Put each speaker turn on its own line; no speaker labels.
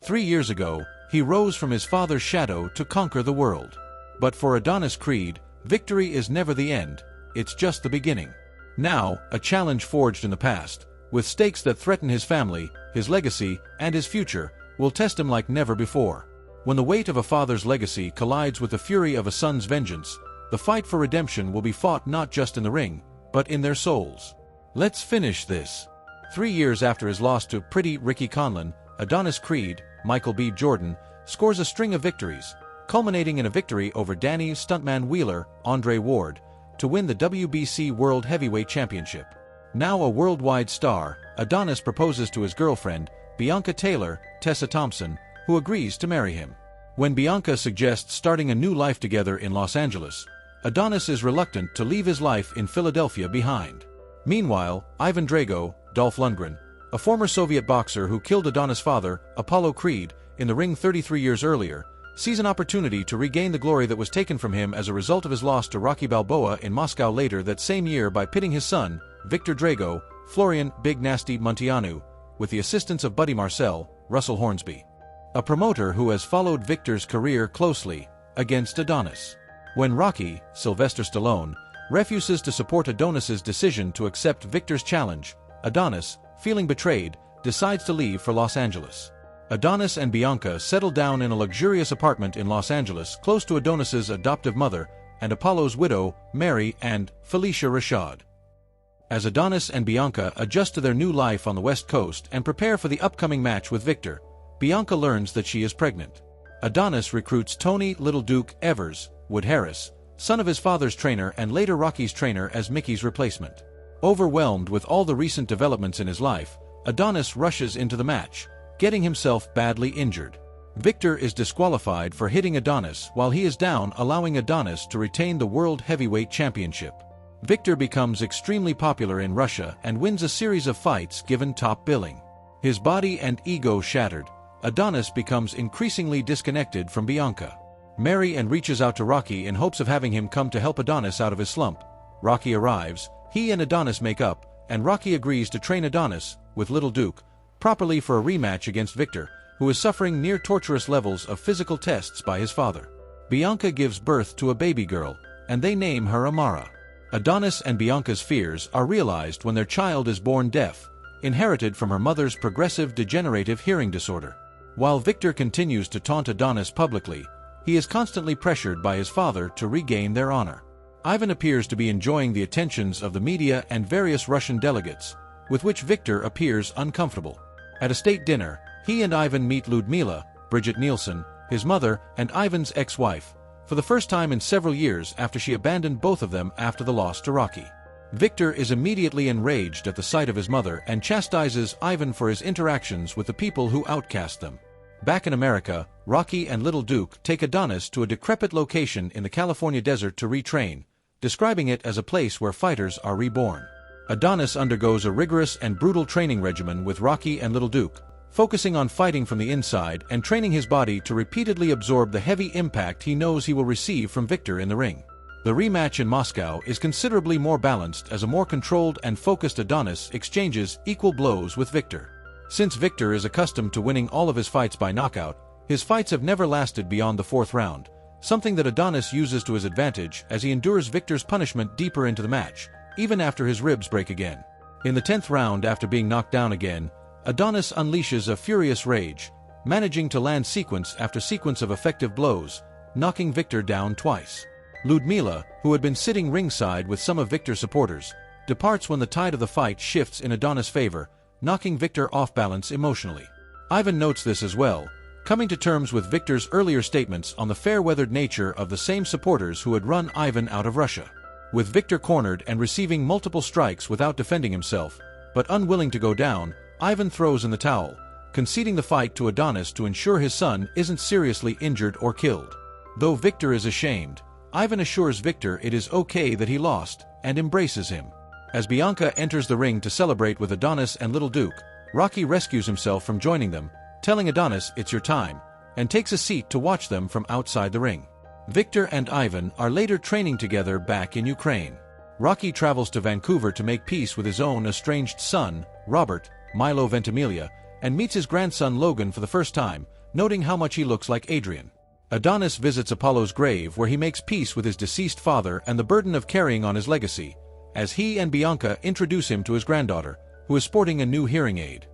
3 years ago, he rose from his father's shadow to conquer the world. But for Adonis Creed, victory is never the end, it's just the beginning. Now, a challenge forged in the past, with stakes that threaten his family, his legacy, and his future, will test him like never before. When the weight of a father's legacy collides with the fury of a son's vengeance, the fight for redemption will be fought not just in the ring, but in their souls. Let's finish this. 3 years after his loss to Pretty Ricky Conlon, Adonis Creed, Michael B. Jordan, scores a string of victories, culminating in a victory over Danny "Stuntman" Wheeler, Andre Ward, to win the WBC World Heavyweight Championship. Now a worldwide star, Adonis proposes to his girlfriend, Bianca Taylor, Tessa Thompson, who agrees to marry him. When Bianca suggests starting a new life together in Los Angeles, Adonis is reluctant to leave his life in Philadelphia behind. Meanwhile, Ivan Drago, Dolph Lundgren, a former Soviet boxer who killed Adonis' father, Apollo Creed, in the ring 33 years earlier, sees an opportunity to regain the glory that was taken from him as a result of his loss to Rocky Balboa in Moscow later that same year by pitting his son, Victor Drago, Florian "Big Nasty" Munteanu, with the assistance of Buddy Marcel, Russell Hornsby, a promoter who has followed Victor's career closely, against Adonis. When Rocky, Sylvester Stallone, refuses to support Adonis's decision to accept Victor's challenge, Adonis, feeling betrayed, decides to leave for Los Angeles. Adonis and Bianca settle down in a luxurious apartment in Los Angeles close to Adonis's adoptive mother and Apollo's widow, Mary and Felicia Rashad. As Adonis and Bianca adjust to their new life on the West Coast and prepare for the upcoming match with Victor, Bianca learns that she is pregnant. Adonis recruits Tony "Little Duke" Evers, Wood Harris, son of his father's trainer and later Rocky's trainer, as Mickey's replacement. Overwhelmed with all the recent developments in his life, Adonis rushes into the match, getting himself badly injured. Victor is disqualified for hitting Adonis while he is down, allowing Adonis to retain the World Heavyweight Championship. Victor becomes extremely popular in Russia and wins a series of fights given top billing. His body and ego shattered, Adonis becomes increasingly disconnected from Bianca. Mary reaches out to Rocky in hopes of having him come to help Adonis out of his slump. Rocky arrives, he and Adonis make up, and Rocky agrees to train Adonis, with Little Duke, properly for a rematch against Victor, who is suffering near torturous levels of physical tests by his father. Bianca gives birth to a baby girl, and they name her Amara. Adonis and Bianca's fears are realized when their child is born deaf, inherited from her mother's progressive degenerative hearing disorder. While Victor continues to taunt Adonis publicly, he is constantly pressured by his father to regain their honor. Ivan appears to be enjoying the attentions of the media and various Russian delegates, with which Victor appears uncomfortable. At a state dinner, he and Ivan meet Ludmila, Bridget Nielsen, his mother and Ivan's ex-wife, for the first time in several years after she abandoned both of them after the loss to Rocky. Victor is immediately enraged at the sight of his mother and chastises Ivan for his interactions with the people who outcast them. Back in America, Rocky and Little Duke take Adonis to a decrepit location in the California desert to retrain, describing it as a place where fighters are reborn. Adonis undergoes a rigorous and brutal training regimen with Rocky and Little Duke, focusing on fighting from the inside and training his body to repeatedly absorb the heavy impact he knows he will receive from Victor in the ring. The rematch in Moscow is considerably more balanced as a more controlled and focused Adonis exchanges equal blows with Victor. Since Victor is accustomed to winning all of his fights by knockout, his fights have never lasted beyond the fourth round, something that Adonis uses to his advantage as he endures Victor's punishment deeper into the match, even after his ribs break again. In the 10th round, after being knocked down again, Adonis unleashes a furious rage, managing to land sequence after sequence of effective blows, knocking Victor down twice. Ludmila, who had been sitting ringside with some of Victor's supporters, departs when the tide of the fight shifts in Adonis' favor, knocking Victor off balance emotionally. Ivan notes this as well, coming to terms with Victor's earlier statements on the fair-weathered nature of the same supporters who had run Ivan out of Russia. With Victor cornered and receiving multiple strikes without defending himself, but unwilling to go down, Ivan throws in the towel, conceding the fight to Adonis to ensure his son isn't seriously injured or killed. Though Victor is ashamed, Ivan assures Victor it is okay that he lost, and embraces him. As Bianca enters the ring to celebrate with Adonis and Little Duke, Rocky rescues himself from joining them, telling Adonis it's your time, and takes a seat to watch them from outside the ring. Victor and Ivan are later training together back in Ukraine. Rocky travels to Vancouver to make peace with his own estranged son, Robert, Milo Ventimiglia, and meets his grandson Logan for the first time, noting how much he looks like Adrian. Adonis visits Apollo's grave where he makes peace with his deceased father and the burden of carrying on his legacy, as he and Bianca introduce him to his granddaughter, who is sporting a new hearing aid.